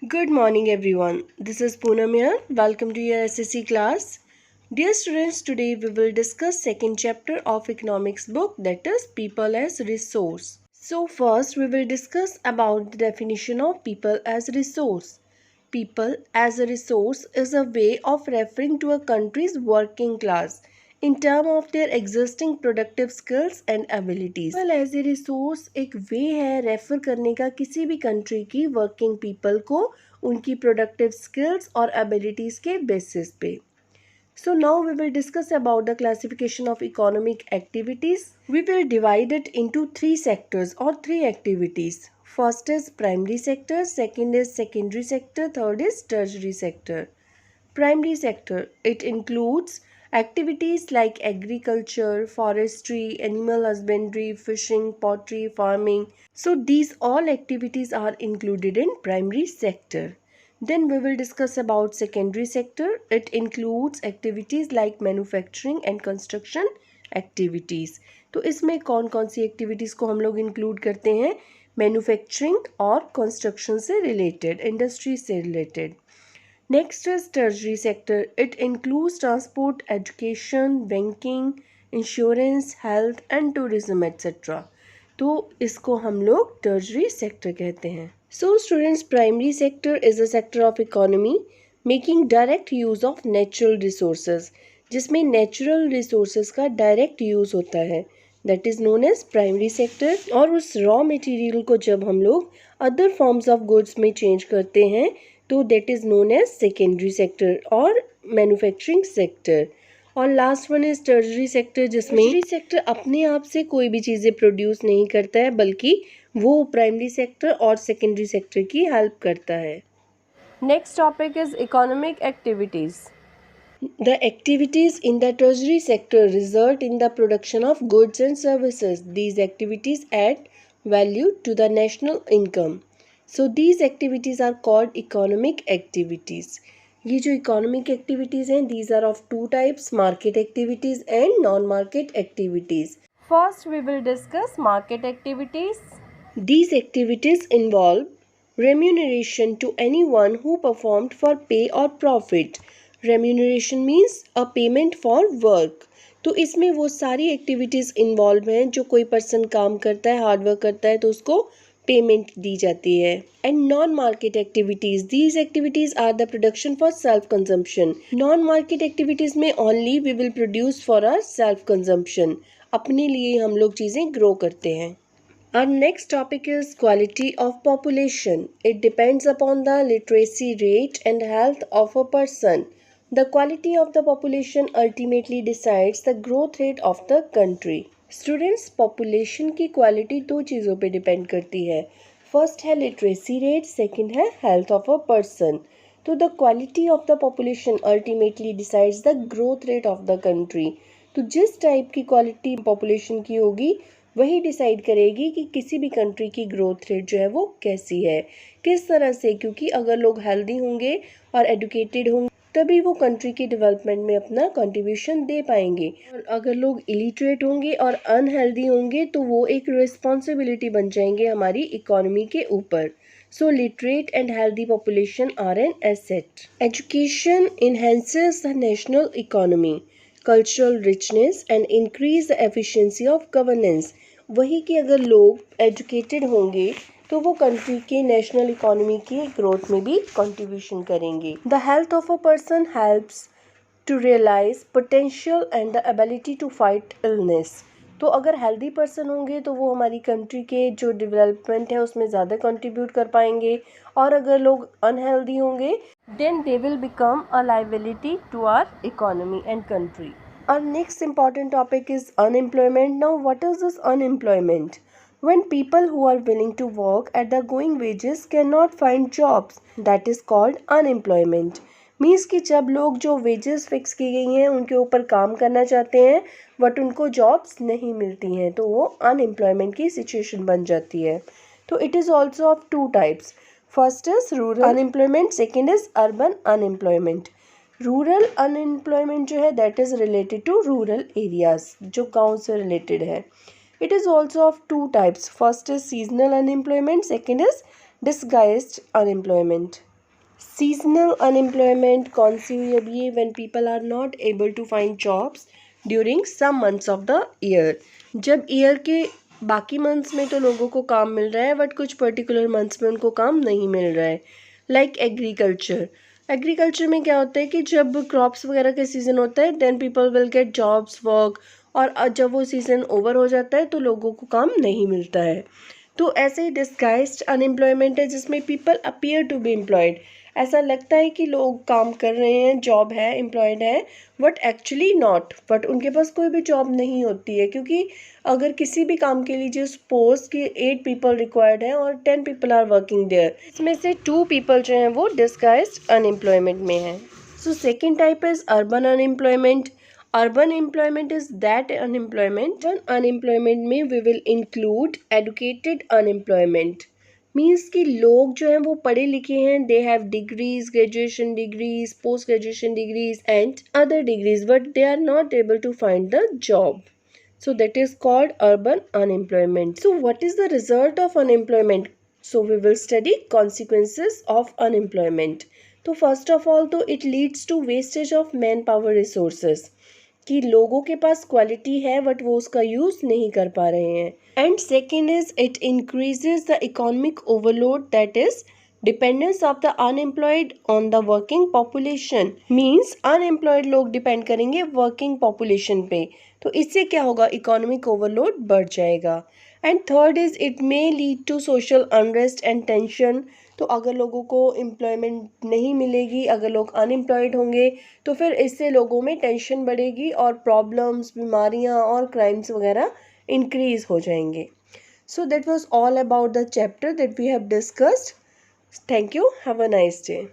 Good morning, everyone. This is Poonam here. Welcome to your SSC class. Dear students, today we will discuss second chapter of economics book, that is people as resource. So first we will discuss about the definition of people as resource. People as a resource is a way of referring to a country's working class in terms of their existing productive skills and abilities. People as a resource एक वे है refer करने का किसी भी country की working people को उनकी productive skills और एबिलिटीज के बेसिस पे. So now we will discuss about the classification of economic activities. We will divide it into three sectors or three activities. First is primary sector, second is secondary sector, third is tertiary sector. Primary sector, it includes activities like agriculture, forestry, animal husbandry, fishing, pottery, farming. So these all activities are included in primary sector. Then we will discuss about secondary sector. It includes activities like manufacturing and construction activities. तो इसमें कौन कौन सी activities को हम लोग include करते हैं? Manufacturing और कंस्ट्रक्शन से रिलेटेड, इंडस्ट्री से related. Next is tertiary sector. It includes transport, education, banking, insurance, health and tourism etc. तो इसको हम लोग tertiary sector कहते हैं. So students, primary sector is a sector of economy making direct use of natural resources, जिसमें natural resources का direct use होता है, that is known as primary sector. और उस raw material को जब हम लोग other forms of goods में change करते हैं तो that is known as secondary sector और manufacturing sector. और last one is tertiary sector, जिसमें टर्शरी सेक्टर अपने आप से कोई भी चीज़ें प्रोड्यूस नहीं करता है बल्कि वो प्राइमरी सेक्टर और सेकेंडरी सेक्टर की हेल्प करता है. Next topic is economic activities. The activities in the tertiary sector result in the production of goods and services. These activities add value to the national income. So these activities are called economic activities. ये जो economic activities हैं, these are of two types, market activities and non-market activities. First we will discuss market activities. These activities involve remuneration to anyone who performed for pay or profit. Remuneration means a payment for work. तो इसमें वो सारी activities involve हैं जो कोई person काम करता है, हार्ड वर्क करता है तो उसको पेमेंट दी जाती है. And non market activities, these activities are the production for self consumption. Non market activities में only we will produce for our self consumption, अपने लिए हम लोग चीज़ें ग्रो करते हैं. Our next topic is quality of population. It depends upon the literacy rate and health of a person. The quality of the population ultimately decides the growth rate of the country. Students, population की quality दो चीज़ों पे depend करती है. First है literacy rate, second है health of a person. तो the quality of the population ultimately decides the growth rate of the country. तो जिस टाइप की क्वालिटी पॉपुलेशन की होगी वही डिसाइड करेगी कि किसी भी कंट्री की ग्रोथ रेट जो है वो कैसी है, किस तरह से. क्योंकि अगर लोग हेल्दी होंगे और एडुकेटेड होंगे तभी वो कंट्री के डेवलपमेंट में अपना कंट्रीब्यूशन दे पाएंगे. और अगर लोग इलिटरेट होंगे और अनहेल्दी होंगे तो वो एक रिस्पॉन्सिबिलिटी बन जाएंगे हमारी इकोनॉमी के ऊपर. So literate and healthy population are an asset. Education enhances the national economy, cultural richness and increase the efficiency of governance. वही कि अगर लोग एजुकेटेड होंगे तो वो कंट्री के नेशनल इकोनॉमी की ग्रोथ में भी कंट्रीब्यूशन करेंगे. The health of a person helps to realise potential and the ability to fight illness. तो अगर हेल्दी पर्सन होंगे तो वो हमारी कंट्री के जो डेवलपमेंट है उसमें ज़्यादा कंट्रीब्यूट कर पाएंगे. और अगर लोग अनहेल्दी होंगे then they will become a liability to our economy and country. Our next important topic is unemployment. Now, what is this unemployment? When people who are willing to work at the going wages cannot find jobs, that is called unemployment. Means कि जब लोग जो wages fix की गई हैं उनके ऊपर काम करना चाहते हैं बट उनको जॉब्स नहीं मिलती हैं तो वो अनएम्प्लॉयमेंट की सिचुएशन बन जाती है. तो it is also of two types. First is rural unemployment, second is urban unemployment. Rural unemployment जो है that is related to rural areas, जो गांव से रिलेटेड है. It is also of two types. First is seasonal unemployment, second is disguised unemployment. Seasonal unemployment कौन सी हुई अभी? When people are not able to find jobs during some months of the year. जब year के बाकी months में तो लोगों को काम मिल रहा है बट कुछ पर्टिकुलर मंथ्स में उनको काम नहीं मिल रहा है। Like agriculture. एग्रीकल्चर में क्या होता है कि जब क्रॉप्स वगैरह का सीज़न होता है then people will get jobs work, और जब वो सीज़न ओवर हो जाता है तो लोगों को काम नहीं मिलता है। तो ऐसे ही डिस्गाइज्ड अनएम्प्लॉयमेंट है जिसमें people appear to be employed. ऐसा लगता है कि लोग काम कर रहे हैं, जॉब है, एम्प्लॉयड है, बट एक्चुअली नॉट। बट उनके पास कोई भी जॉब नहीं होती है, क्योंकि अगर किसी भी काम के लिए सपोज कि 8 पीपल रिक्वायर्ड हैं और 10 पीपल आर वर्किंग देयर, इसमें से 2 पीपल जो हैं वो डिस्गाइज्ड अनएम्प्लॉयमेंट में हैं। So second type is urban unemployment. Urban employment is that unemployment. Urban unemployment में we will include educated unemployment. Means कि लोग जो हैं वो पढ़े लिखे हैं, they have degrees, graduation degrees, post graduation degrees and other degrees, but they are not able to find the job. So that is called urban unemployment. So what is the result of unemployment? So we will study consequences of unemployment. तो first of all तो it leads to wastage of manpower resources, कि लोगों के पास quality है but वो उसका use नहीं कर पा रहे हैं. And second is it increases the economic overload, that is dependence of the unemployed on the working population. Means unemployed लोग डिपेंड करेंगे वर्किंग पॉपुलेशन पे, तो इससे क्या होगा, इकोनॉमिक ओवरलोड बढ़ जाएगा. And third is it may lead to social unrest and tension. तो अगर लोगों को एम्प्लॉयमेंट नहीं मिलेगी, अगर लोग अनएम्प्लॉयड होंगे तो फिर इससे लोगों में टेंशन बढ़ेगी और प्रॉब्लम्स, बीमारियां और क्राइम्स वगैरह इंक्रीज हो जाएंगे. So that was all about the chapter that we have discussed. Thank you. Have a nice day.